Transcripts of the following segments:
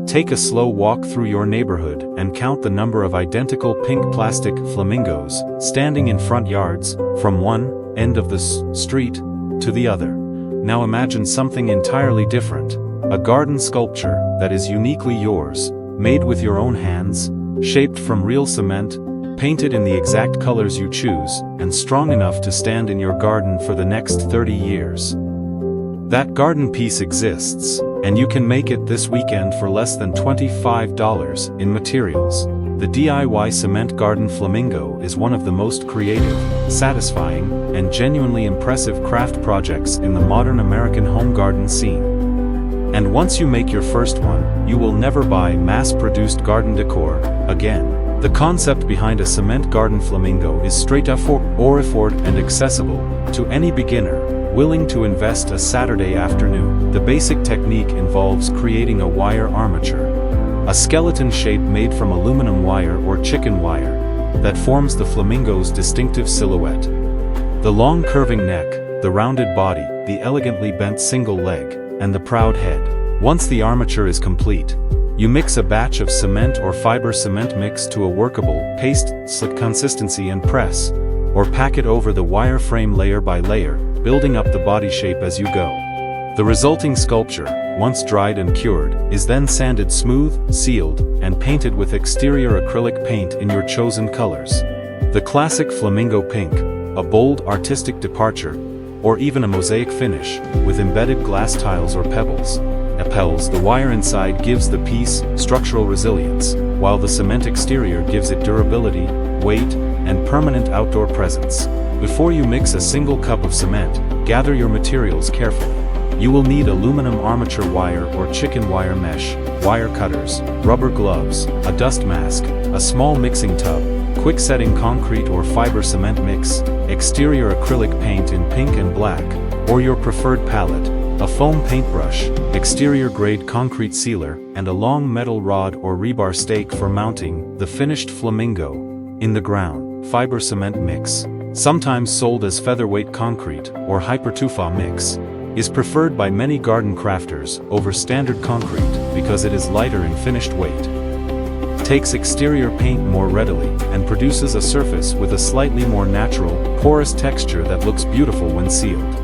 Take a slow walk through your neighborhood and count the number of identical pink plastic flamingos standing in front yards, from one end of the street to the other. Now imagine something entirely different. A garden sculpture that is uniquely yours, made with your own hands, shaped from real cement, painted in the exact colors you choose, and strong enough to stand in your garden for the next 30 years. That garden piece exists, and you can make it this weekend for less than $25 in materials. The DIY cement garden flamingo is one of the most creative, satisfying, and genuinely impressive craft projects in the modern American home garden scene. And once you make your first one, you will never buy mass-produced garden decor again. The concept behind a cement garden flamingo is straightforward and accessible to any beginner willing to invest a Saturday afternoon. The basic technique involves creating a wire armature, a skeleton shape made from aluminum wire or chicken wire that forms the flamingo's distinctive silhouette. The long curving neck, the rounded body, the elegantly bent single leg, and the proud head. Once the armature is complete, you mix a batch of cement or fiber cement mix to a workable, paste-like consistency and press, or pack it over the wire frame layer by layer, building up the body shape as you go. The resulting sculpture, once dried and cured, is then sanded smooth, sealed, and painted with exterior acrylic paint in your chosen colors. The classic flamingo pink, a bold artistic departure, or even a mosaic finish, with embedded glass tiles or pebbles. The wire inside gives the piece structural resilience, while the cement exterior gives it durability, weight, and permanent outdoor presence. Before you mix a single cup of cement, gather your materials carefully. You will need aluminum armature wire or chicken wire mesh, wire cutters, rubber gloves, a dust mask, a small mixing tub, quick-setting concrete or fiber cement mix, exterior acrylic paint in pink and black, or your preferred palette, a foam paintbrush, exterior-grade concrete sealer, and a long metal rod or rebar stake for mounting the finished flamingo in the ground. Fiber cement mix, sometimes sold as featherweight concrete or hypertufa mix, is preferred by many garden crafters over standard concrete because it is lighter in finished weight, takes exterior paint more readily, and produces a surface with a slightly more natural, porous texture that looks beautiful when sealed.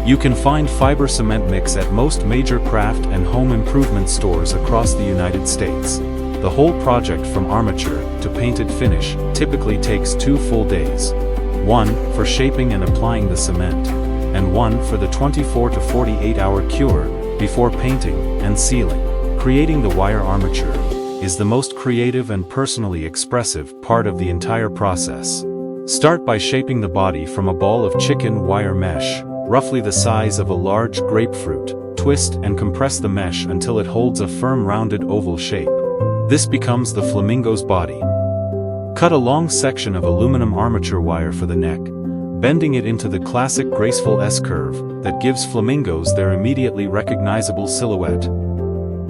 You can find fiber cement mix at most major craft and home improvement stores across the United States. The whole project from armature to painted finish typically takes 2 full days. One for shaping and applying the cement, and one for the 24 to 48-hour cure before painting and sealing. Creating the wire armature is the most creative and personally expressive part of the entire process. Start by shaping the body from a ball of chicken wire mesh, roughly the size of a large grapefruit. Twist and compress the mesh until it holds a firm rounded oval shape. This becomes the flamingo's body. Cut a long section of aluminum armature wire for the neck, bending it into the classic graceful S-curve that gives flamingos their immediately recognizable silhouette.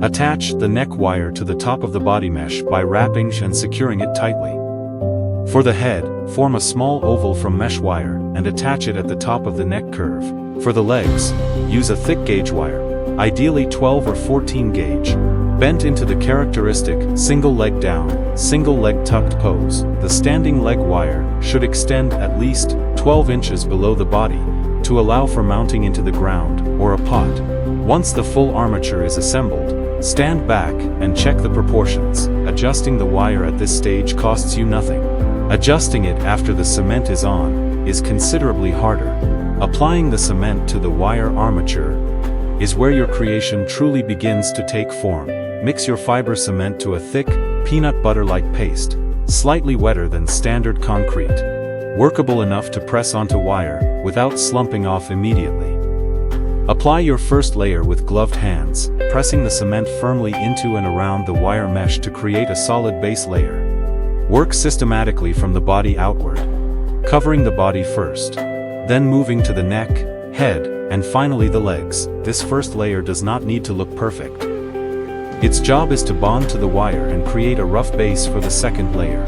Attach the neck wire to the top of the body mesh by wrapping and securing it tightly. For the head, form a small oval from mesh wire and attach it at the top of the neck curve. For the legs, use a thick gauge wire, ideally 12 or 14 gauge, bent into the characteristic single leg down, single leg tucked pose. The standing leg wire should extend at least 12 inches below the body to allow for mounting into the ground or a pot. Once the full armature is assembled, stand back and check the proportions. Adjusting the wire at this stage costs you nothing. Adjusting it after the cement is on is considerably harder. Applying the cement to the wire armature is where your creation truly begins to take form. Mix your fiber cement to a thick, peanut butter-like paste, slightly wetter than standard concrete, workable enough to press onto wire without slumping off immediately. Apply your first layer with gloved hands, pressing the cement firmly into and around the wire mesh to create a solid base layer. Work systematically from the body outward, covering the body first, then moving to the neck, head, and finally the legs. This first layer does not need to look perfect. Its job is to bond to the wire and create a rough base for the second layer.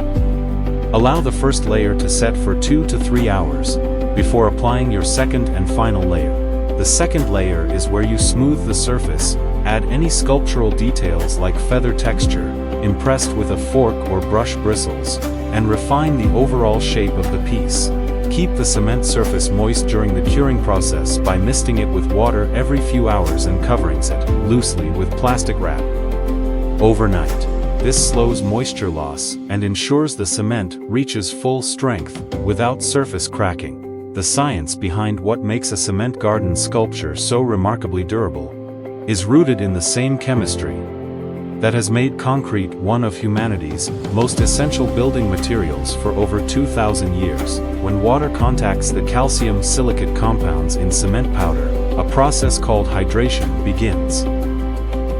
Allow the first layer to set for 2 to 3 hours before applying your second and final layer. The second layer is where you smooth the surface add any sculptural details like feather texture, impressed with a fork or brush bristles, and refine the overall shape of the piece. Keep the cement surface moist during the curing process by misting it with water every few hours and covering it loosely with plastic wrap overnight. This slows moisture loss and ensures the cement reaches full strength without surface cracking. The science behind what makes a cement garden sculpture so remarkably durable is rooted in the same chemistry that has made concrete one of humanity's most essential building materials for over 2,000 years. When water contacts the calcium silicate compounds in cement powder, a process called hydration begins.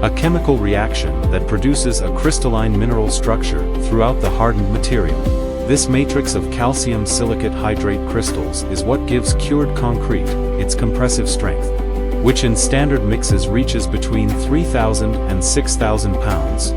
A chemical reaction that produces a crystalline mineral structure throughout the hardened material. This matrix of calcium silicate hydrate crystals is what gives cured concrete its compressive strength, which in standard mixes reaches between 3,000 and 6,000 pounds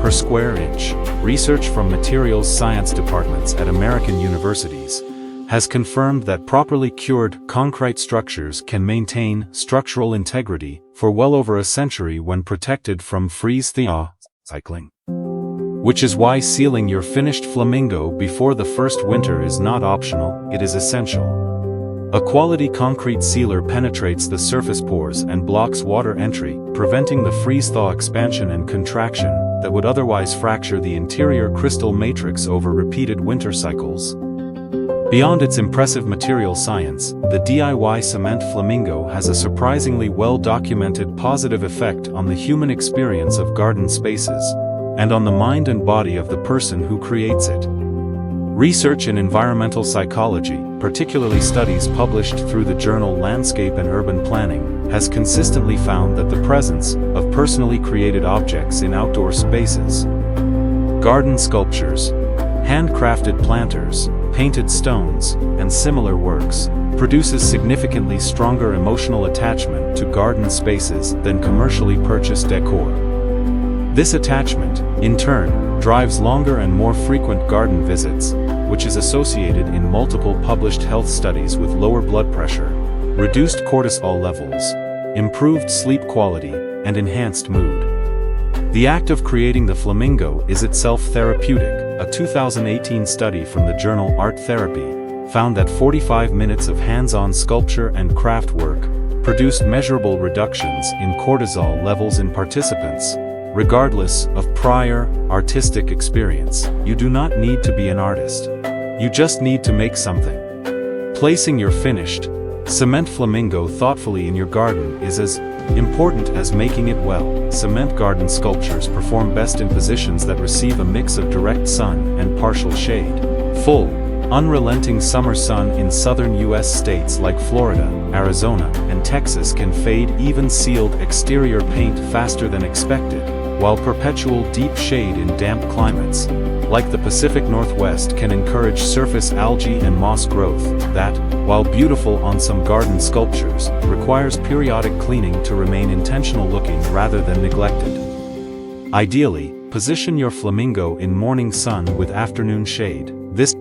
per square inch. Research from materials science departments at American universities has confirmed that properly cured concrete structures can maintain structural integrity for well over a century when protected from freeze-thaw cycling. Which is why sealing your finished Flamingo before the first winter is not optional, it is essential. A quality concrete sealer penetrates the surface pores and blocks water entry, preventing the freeze-thaw expansion and contraction that would otherwise fracture the interior crystal matrix over repeated winter cycles. Beyond its impressive material science, the DIY cement Flamingo has a surprisingly well-documented positive effect on the human experience of garden spaces, and on the mind and body of the person who creates it. Research in environmental psychology, particularly studies published through the journal Landscape and Urban Planning, has consistently found that the presence of personally created objects in outdoor spaces, garden sculptures, handcrafted planters, painted stones, and similar works, produces significantly stronger emotional attachment to garden spaces than commercially purchased decor. This attachment, in turn, drives longer and more frequent garden visits, which is associated in multiple published health studies with lower blood pressure, reduced cortisol levels, improved sleep quality, and enhanced mood. The act of creating the Flamingo is itself therapeutic. A 2018 study from the journal Art Therapy found that 45 minutes of hands-on sculpture and craft work produced measurable reductions in cortisol levels in participants, regardless of prior artistic experience. You do not need to be an artist. You just need to make something. Placing your finished cement Flamingo thoughtfully in your garden is as important as making it well. Cement garden sculptures perform best in positions that receive a mix of direct sun and partial shade. Full, unrelenting summer sun in southern U.S. states like Florida, Arizona, and Texas can fade even sealed exterior paint faster than expected, while perpetual deep shade in damp climates, like the Pacific Northwest, can encourage surface algae and moss growth that, while beautiful on some garden sculptures, requires periodic cleaning to remain intentional looking rather than neglected. Ideally, position your Flamingo in morning sun with afternoon shade. This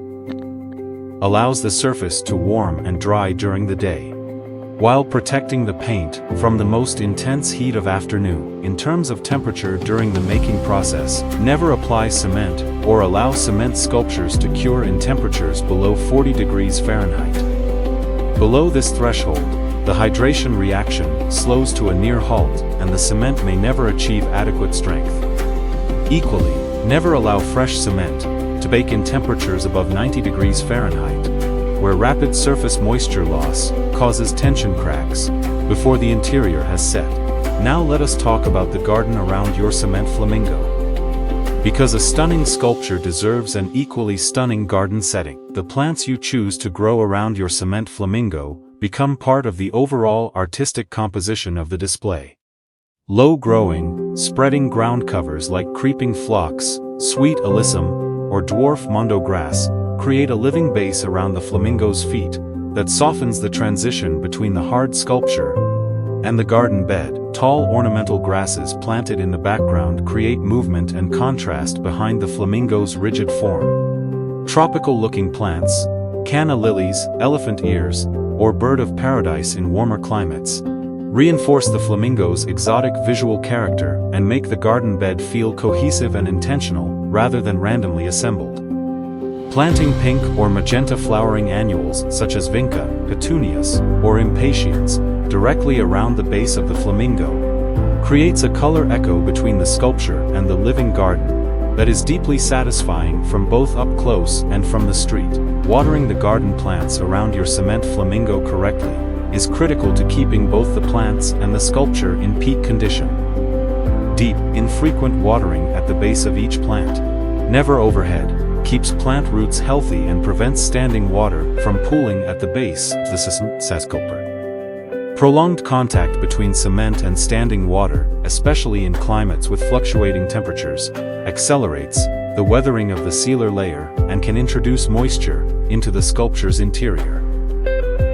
allows the surface to warm and dry during the day, while protecting the paint from the most intense heat of afternoon. In terms of temperature during the making process, never apply cement or allow cement sculptures to cure in temperatures below 40 degrees Fahrenheit. Below this threshold, the hydration reaction slows to a near halt, and the cement may never achieve adequate strength. Equally, never allow fresh cement to bake in temperatures above 90 degrees Fahrenheit, where rapid surface moisture loss causes tension cracks before the interior has set. Now let us talk about the garden around your cement Flamingo. Because a stunning sculpture deserves an equally stunning garden setting, the plants you choose to grow around your cement Flamingo become part of the overall artistic composition of the display. Low-growing, spreading ground covers like creeping phlox, sweet alyssum, or dwarf mondo grass create a living base around the Flamingo's feet that softens the transition between the hard sculpture and the garden bed. Tall ornamental grasses planted in the background create movement and contrast behind the Flamingo's rigid form. Tropical-looking plants, canna lilies, elephant ears, or bird of paradise in warmer climates, Reinforce the flamingo's exotic visual character and make the garden bed feel cohesive and intentional, rather than randomly assembled. Planting pink or magenta flowering annuals such as vinca, petunias, or impatiens directly around the base of the flamingo creates a color echo between the sculpture and the living garden that is deeply satisfying from both up close and from the street. Watering the garden plants around your cement flamingo correctly is critical to keeping both the plants and the sculpture in peak condition. Deep, infrequent watering at the base of each plant, never overhead, keeps plant roots healthy and prevents standing water from pooling at the base of the sculpture. Prolonged contact between cement and standing water, especially in climates with fluctuating temperatures, accelerates the weathering of the sealer layer and can introduce moisture into the sculpture's interior.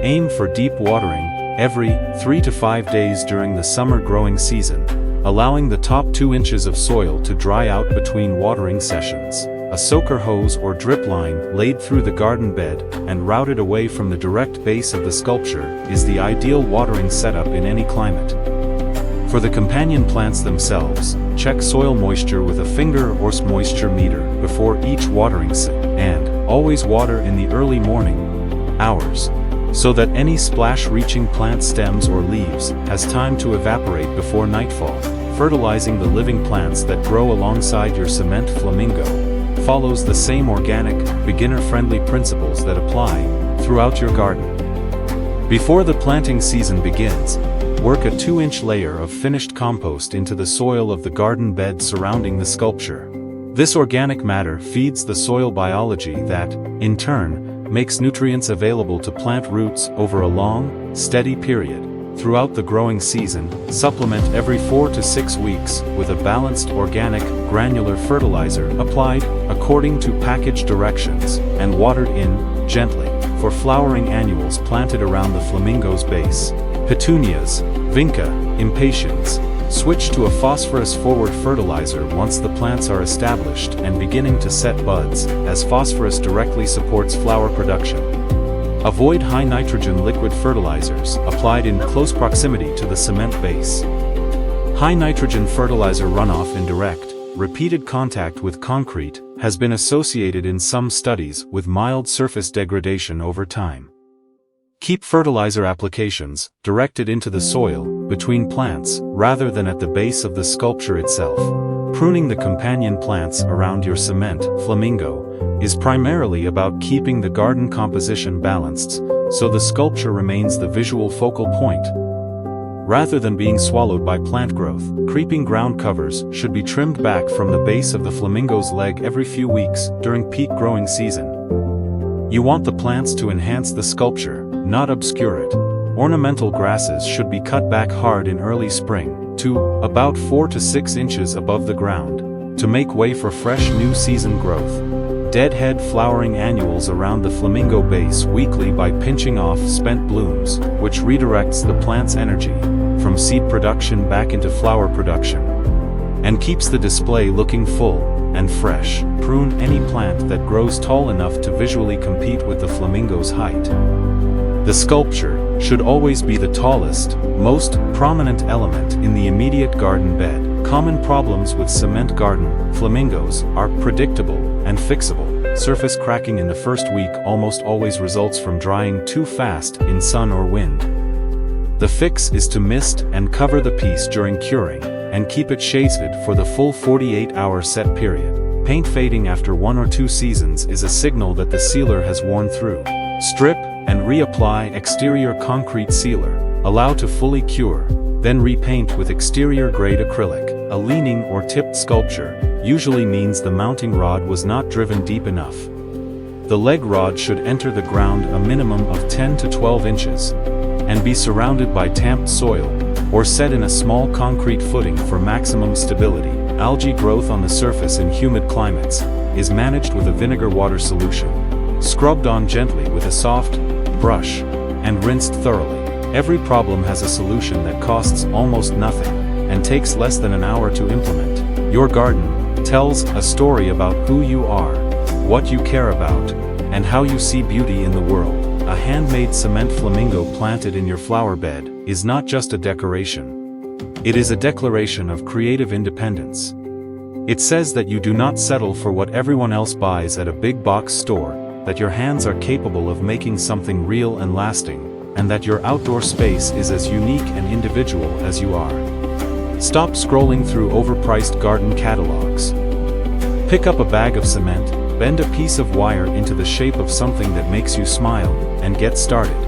Aim for deep watering every 3 to 5 days during the summer growing season, allowing the top 2 inches of soil to dry out between watering sessions. A soaker hose or drip line laid through the garden bed and routed away from the direct base of the sculpture is the ideal watering setup in any climate. For the companion plants themselves, check soil moisture with a finger or moisture meter before each watering session, and always water in the early morning hours, so that any splash reaching plant stems or leaves has time to evaporate before nightfall. Fertilizing the living plants that grow alongside your cement flamingo follows the same organic, beginner-friendly principles that apply throughout your garden. Before the planting season begins, work a 2-inch layer of finished compost into the soil of the garden bed surrounding the sculpture. This organic matter feeds the soil biology that, in turn, makes nutrients available to plant roots over a long, steady period. Throughout the growing season, supplement every 4 to 6 weeks with a balanced organic, granular fertilizer applied according to package directions and watered in gently for flowering annuals planted around the flamingo's base. Petunias, vinca, impatiens, switch to a phosphorus-forward fertilizer once the plants are established and beginning to set buds, as phosphorus directly supports flower production. Avoid high nitrogen liquid fertilizers applied in close proximity to the cement base. High nitrogen fertilizer runoff in direct, repeated contact with concrete has been associated in some studies with mild surface degradation over time. Keep fertilizer applications directed into the soil between plants rather than at the base of the sculpture itself. Pruning the companion plants around your cement flamingo is primarily about keeping the garden composition balanced so the sculpture remains the visual focal point. Rather than being swallowed by plant growth, creeping ground covers should be trimmed back from the base of the flamingo's leg every few weeks during peak growing season. You want the plants to enhance the sculpture, not obscure it. Ornamental grasses should be cut back hard in early spring, to about 4 to 6 inches above the ground, to make way for fresh new season growth. Deadhead flowering annuals around the flamingo base weekly by pinching off spent blooms, which redirects the plant's energy from seed production back into flower production, and keeps the display looking full and fresh. Prune any plant that grows tall enough to visually compete with the flamingo's height. The sculpture should always be the tallest, most prominent element in the immediate garden bed. Common problems with cement garden flamingos are predictable and fixable. Surface cracking in the first week almost always results from drying too fast in sun or wind. The fix is to mist and cover the piece during curing, and keep it shaded for the full 48-hour set period. Paint fading after 1 or 2 seasons is a signal that the sealer has worn through. Strip and reapply exterior concrete sealer. Allow to fully cure, then repaint with exterior grade acrylic. A leaning or tipped sculpture usually means the mounting rod was not driven deep enough. The leg rod should enter the ground a minimum of 10 to 12 inches and be surrounded by tamped soil or set in a small concrete footing for maximum stability. Algae growth on the surface in humid climates is managed with a vinegar water solution, scrubbed on gently with a soft brush, and rinsed thoroughly. Every problem has a solution that costs almost nothing and takes less than an hour to implement. Your garden tells a story about who you are, what you care about, and how you see beauty in the world. A handmade cement flamingo planted in your flower bed is not just a decoration. It is a declaration of creative independence. It says that you do not settle for what everyone else buys at a big box store, that your hands are capable of making something real and lasting, and that your outdoor space is as unique and individual as you are. Stop scrolling through overpriced garden catalogs. Pick up a bag of cement, bend a piece of wire into the shape of something that makes you smile, and get started.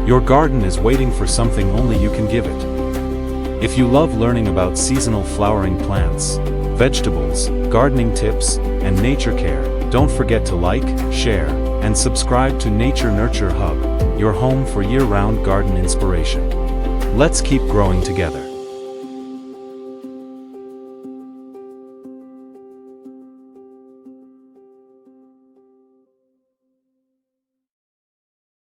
Your garden is waiting for something only you can give it. If you love learning about seasonal flowering plants, vegetables, gardening tips, and nature care, don't forget to like, share, and subscribe to Nature Nurture Hub, your home for year-round garden inspiration. Let's keep growing together.